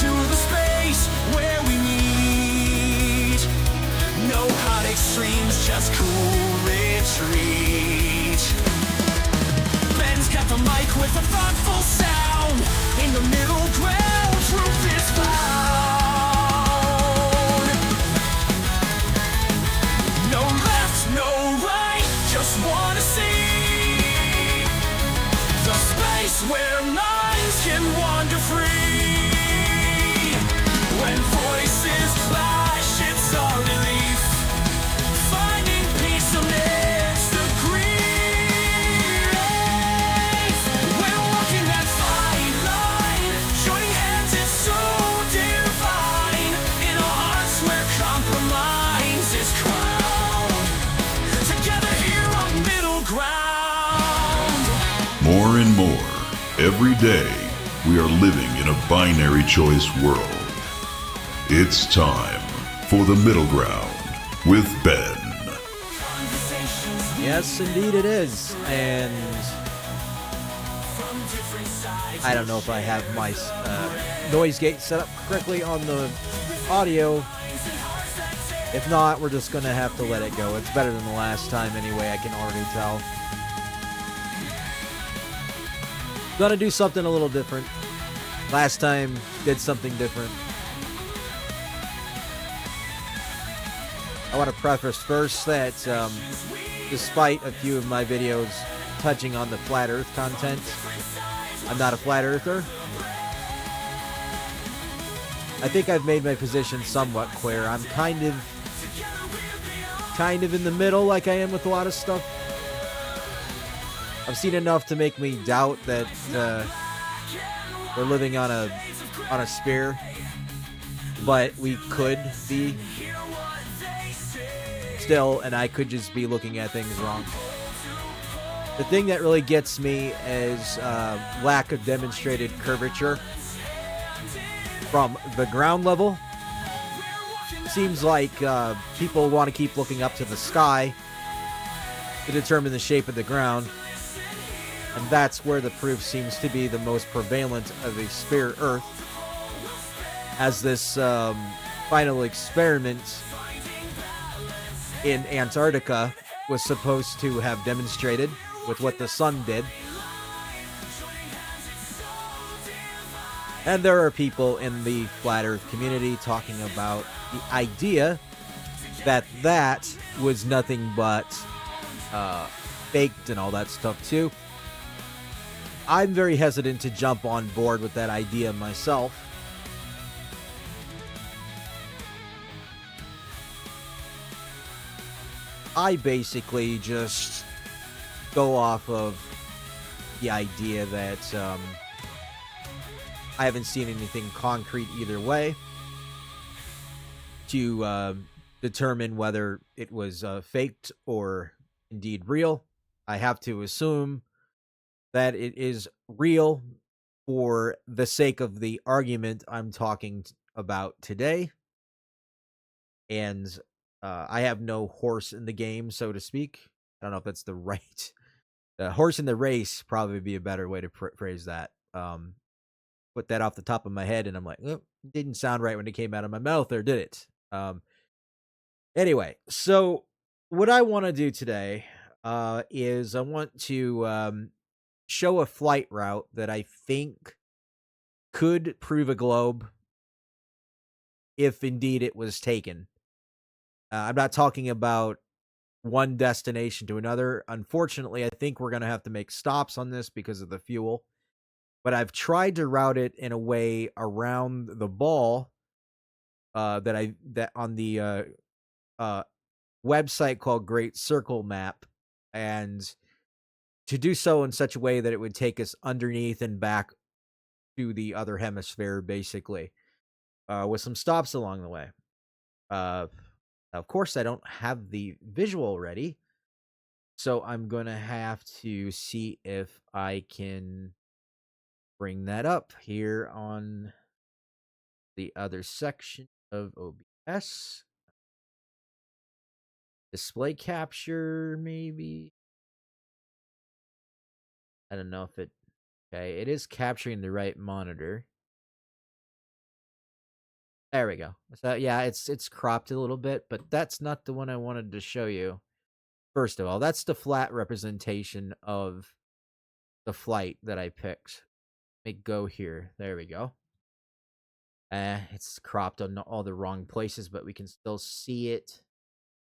to the space where we meet. No hot extremes, just cool retreat. Ben's got the mic with a thoughtful sound. In the middle ground, truth is found. No left, no right, just wanna see the space where minds can wander free. When voices clash, it's a relief. Finding peace amidst the grief. We're walking that fine line. Joining hands is so divine. In our hearts where compromise is crowned. Together here on middle ground. More and more, every day, we are living in a binary choice world. It's time for the middle ground with Ben. Yes, indeed it is. And I don't know if I have my noise gate set up correctly on the audio. If not, we're just going to have to let it go. It's better than the last time anyway, I can already tell. Gonna do something a little different. Last time, did something different. I want to preface first that despite a few of my videos touching on the flat earth content, I'm not a flat earther. I think I've made my position somewhat clear. I'm kind of in the middle like I am with a lot of stuff. I've seen enough to make me doubt that we're living on a sphere, but we could be still, and I could just be looking at things wrong. The thing that really gets me is lack of demonstrated curvature from the ground level. Seems like people want to keep looking up to the sky to determine the shape of the ground. And that's where the proof seems to be the most prevalent of a sphere Earth. As this final experiment in Antarctica was supposed to have demonstrated with what the sun did. And there are people in the flat Earth community talking about the idea that that was nothing but faked and all that stuff too. I'm very hesitant to jump on board with that idea myself. I basically just go off of the idea that I haven't seen anything concrete either way to determine whether it was faked or indeed real. I have to assume that it is real for the sake of the argument I'm talking about today. And I have no horse in the game, so to speak. I don't know if that's the right... horse in the race probably be a better way to phrase that. Put that off the top of my head, and I'm like, oh, didn't sound right when it came out of my mouth, or did it? Anyway, so what I want to do today is I want to show a flight route that I think could prove a globe if indeed it was taken. I'm not talking about one destination to another. Unfortunately, I think we're going to have to make stops on this because of the fuel. But I've tried to route it in a way around the ball that on the website called Great Circle Map, and to do so in such a way that it would take us underneath and back to the other hemisphere, basically, with some stops along the way. Of course, I don't have the visual ready, so I'm going to have to see if I can bring that up here on the other section of OBS. Display capture, maybe. I don't know if it... Okay, it is capturing the right monitor. There we go. So yeah, it's cropped a little bit, but that's not the one I wanted to show you. First of all, that's the flat representation of the flight that I picked. Let me go here. There we go. It's cropped on all the wrong places, but we can still see it.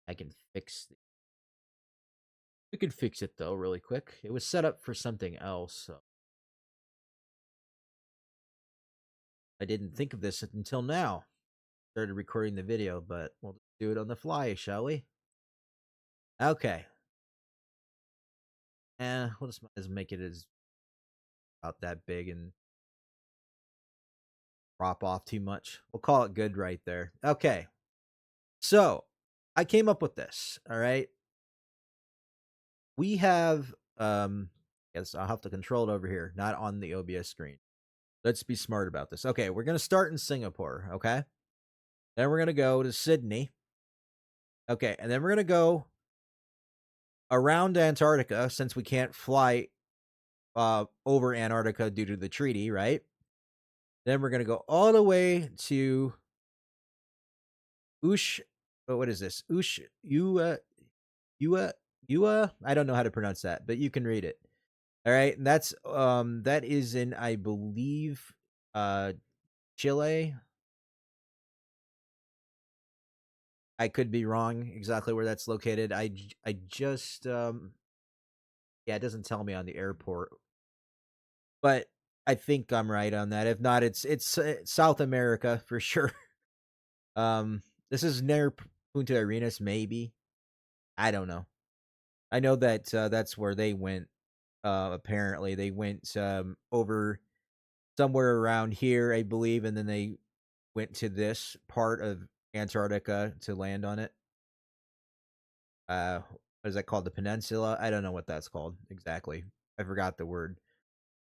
I can fix it. We could fix it though, really quick. It was set up for something else, so I didn't think of this until now. Started recording the video, but we'll do it on the fly, shall we? Okay. We'll just make it as about that big and crop off too much. We'll call it good right there. Okay. So I came up with this. All right. We have yes, I'll have to control it over here, not on the OBS screen. Let's be smart about this. Okay, we're gonna start in Singapore, okay? Then we're gonna go to Sydney. Okay, and then we're gonna go around Antarctica since we can't fly over Antarctica due to the treaty, right? Then we're gonna go all the way to what is this? Ua. I don't know how to pronounce that, but you can read it. All right, and that is in, I believe, Chile. I could be wrong exactly where that's located. I just yeah, it doesn't tell me on the airport, but I think I'm right on that. If not, it's South America for sure. This is near Punta Arenas, maybe. I don't know. I know that that's where they went. Apparently, they went over somewhere around here, I believe, and then they went to this part of Antarctica to land on it. What is that called? The peninsula? I don't know what that's called exactly. I forgot the word.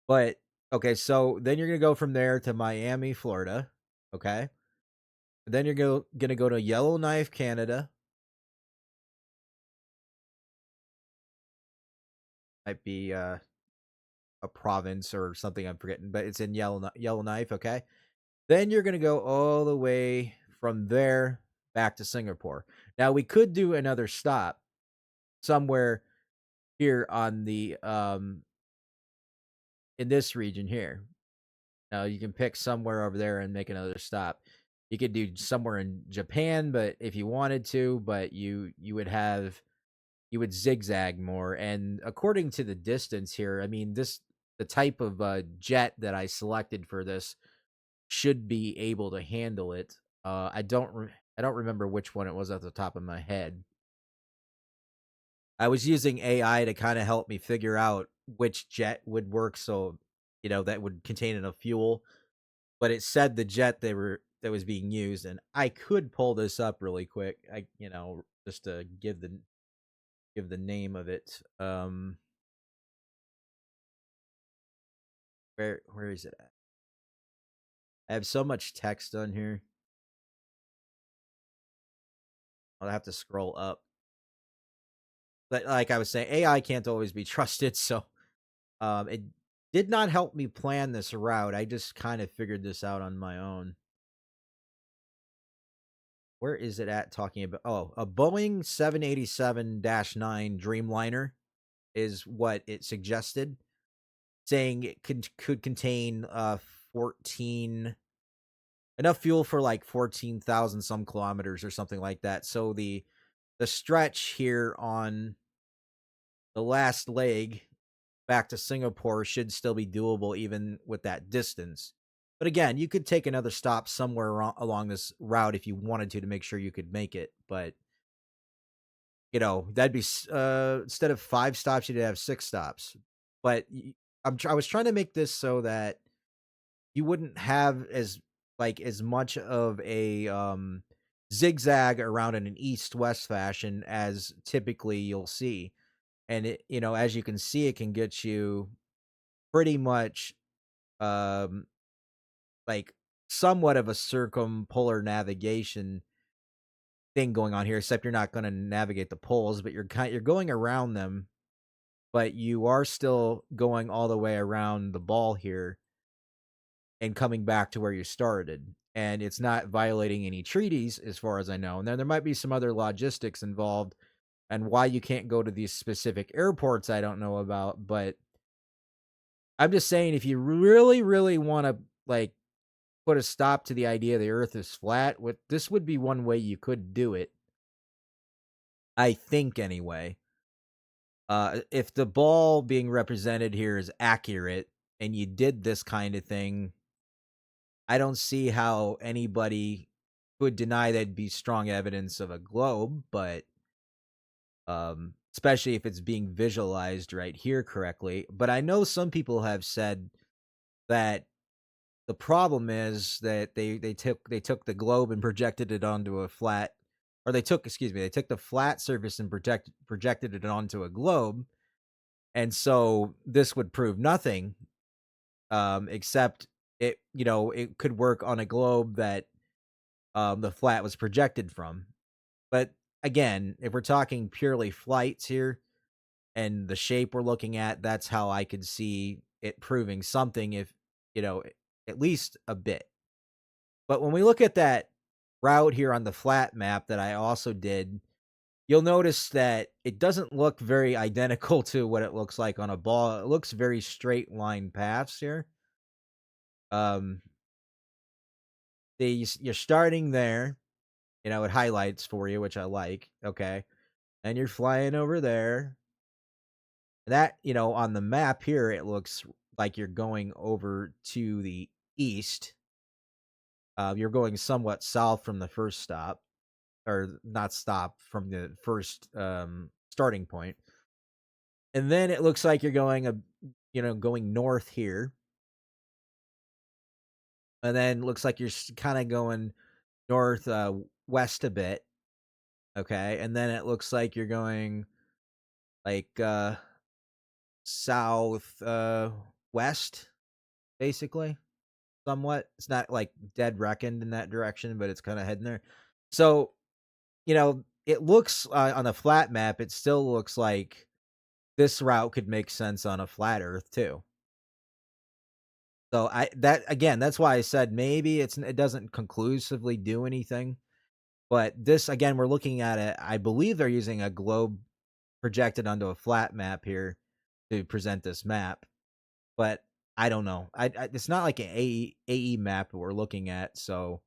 But okay, so then you're gonna go from there to Miami, Florida. Okay. Then you're gonna go to Yellowknife, Canada. Might be a province or something I'm forgetting, but it's in Yellowknife. Okay. Then you're gonna go all the way from there back to Singapore. Now we could do another stop somewhere here on the in this region here. Now you can pick somewhere over there and make another stop. You could do somewhere in Japan, but if you wanted to, but you would zigzag more. And according to the distance here, I mean the type of jet that I selected for this should be able to handle it. I don't remember which one it was at the top of my head. I was using AI to kind of help me figure out which jet would work, so that would contain enough fuel. But it said the jet that was being used, and I could pull this up really quick. Just to give the name of it. Where is it at? I have so much text on here. I'll have to scroll up. But like I was saying, AI can't always be trusted, so it did not help me plan this route. I just kind of figured this out on my own. Where is it at talking about? Oh, a Boeing 787-9 Dreamliner is what it suggested, saying it could contain 14 enough fuel for like 14,000 some kilometers or something like that. So the stretch here on the last leg back to Singapore should still be doable even with that distance. But again, you could take another stop somewhere along this route if you wanted to make sure you could make it. But that'd be instead of 5 stops, you'd have 6 stops. But I was trying to make this so that you wouldn't have as much of a zigzag around in an east-west fashion as typically you'll see. And it, as you can see, it can get you pretty much like somewhat of a circumpolar navigation thing going on here, except you're not going to navigate the poles, but you're going around them, but you are still going all the way around the ball here and coming back to where you started. and it's not violating any treaties as far as I know. And then there might be some other logistics involved and why you can't go to these specific airports I don't know about, but I'm just saying if you really, really want to like put a stop to the idea the earth is flat, what this would be one way you could do it. I think anyway. If the ball being represented here is accurate and you did this kind of thing, I don't see how anybody would deny that'd be strong evidence of a globe, but especially if it's being visualized right here correctly. But I know some people have said that the problem is that they took the globe and projected it onto a flat, or they took the flat surface and projected it onto a globe, and so this would prove nothing, except it could work on a globe that the flat was projected from. But again, if we're talking purely flights here and the shape we're looking at, that's how I could see it proving something, if at least a bit. But when we look at that route here on the flat map that I also did, you'll notice that it doesn't look very identical to what it looks like on a ball. It looks very straight line paths here. Um, you're starting there, it highlights for you, which I like. Okay, and you're flying over there. That on the map here, it looks like you're going over to the east. You're going somewhat south from the first stop, or not stop from the first starting point. And then it looks like you're going going north here. And then it looks like you're kind of going north west a bit. Okay? And then it looks like you're going like south west basically. Somewhat. It's not like dead reckoned in that direction, but it's kind of heading there. So, it looks on a flat map, it still looks like this route could make sense on a flat Earth too. So that's why I said maybe it doesn't conclusively do anything. But this again, we're looking at it. I believe they're using a globe projected onto a flat map here to present this map. But I don't know. It's not like an AE map that we're looking at, so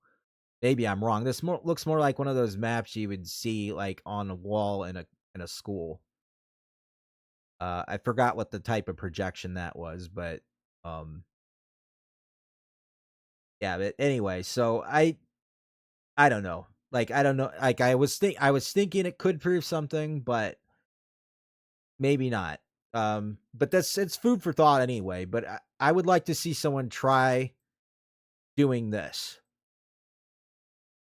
maybe I'm wrong. This looks more like one of those maps you would see like on a wall in a school. I forgot what the type of projection that was, but yeah. But anyway, so I don't know. Like I don't know. Like I was thinking it could prove something, but maybe not. But it's food for thought anyway. But I would like to see someone try doing this,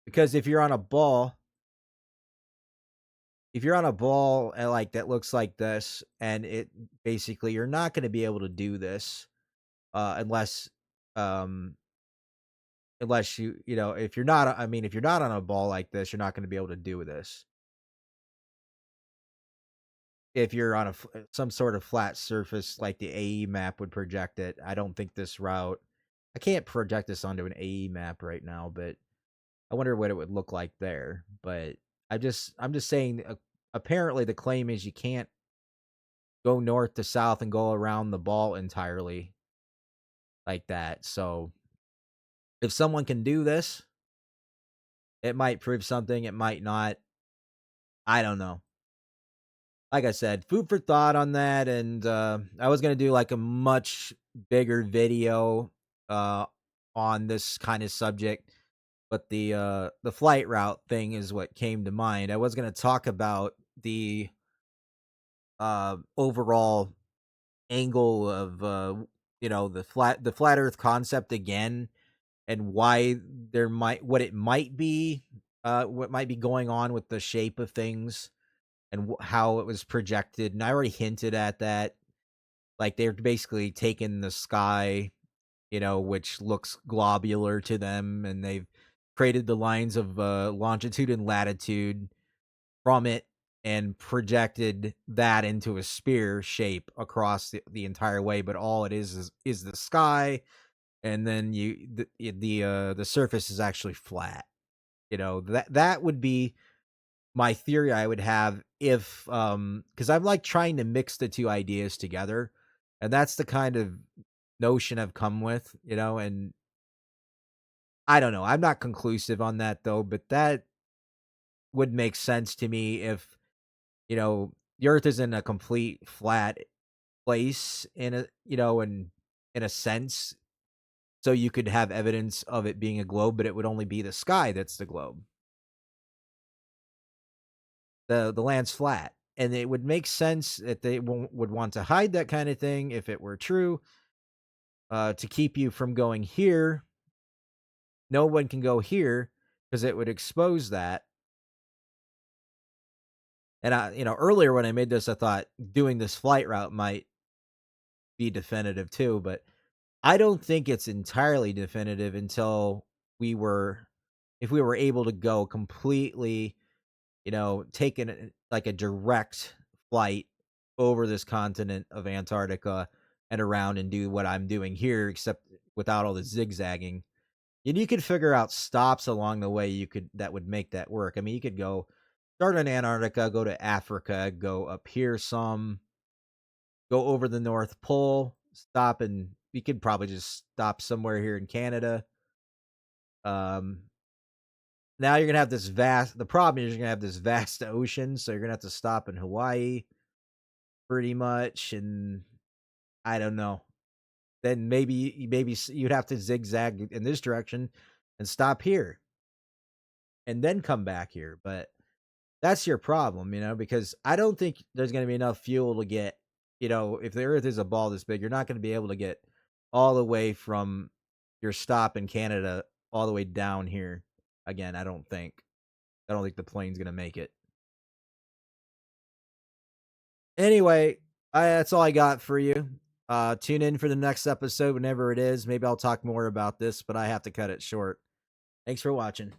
because if you're on a ball and like that looks like this, and it basically you're not going to be able to do this unless if you're not if you're not on a ball like this, you're not going to be able to do this. If you're on some sort of flat surface like the AE map would project it, I don't think this route. I can't project this onto an AE map right now, but I wonder what it would look like there. But I'm just saying. Apparently, the claim is you can't go north to south and go around the ball entirely like that. So, if someone can do this, it might prove something. It might not. I don't know. Like I said, food for thought on that. And I was gonna do like a much bigger video on this kind of subject, but the flight route thing is what came to mind. I was gonna talk about the overall angle of the flat Earth concept again, and why what it might be, what might be going on with the shape of things and how it was projected. And I already hinted at that. Like they're basically taking the sky, which looks globular to them, and they've created the lines of longitude and latitude from it and projected that into a spear shape across the entire way. But all it is the sky, and then the surface is actually flat. That would be my theory I would have if because I'm like trying to mix the two ideas together, and that's the kind of notion I've come with, and I don't know. I'm not conclusive on that though, but that would make sense to me if, the earth is in a complete flat place in a sense, so you could have evidence of it being a globe, but it would only be the sky that's the globe. The land's flat, and it would make sense that they would want to hide that kind of thing if it were true, to keep you from going here. No one can go here because it would expose that. And earlier when I made this, I thought doing this flight route might be definitive too, but I don't think it's entirely definitive until if we were able to go completely, taking like a direct flight over this continent of Antarctica and around and do what I'm doing here, except without all the zigzagging. And you could figure out stops along the way that would make that work. I mean, you could go start in Antarctica, go to Africa, go up here some, go over the North Pole, stop, and we could probably just stop somewhere here in Canada. Um, Now you're gonna have this vast. The problem is you're gonna have this vast ocean, so you're gonna have to stop in Hawaii, pretty much, and I don't know. Then maybe you'd have to zigzag in this direction and stop here, and then come back here. But that's your problem, because I don't think there's gonna be enough fuel to get. If the Earth is a ball this big, you're not gonna be able to get all the way from your stop in Canada all the way down here again. I don't think. I don't think the plane's gonna make it. Anyway, that's all I got for you. Tune in for the next episode whenever it is. Maybe I'll talk more about this, but I have to cut it short. Thanks for watching.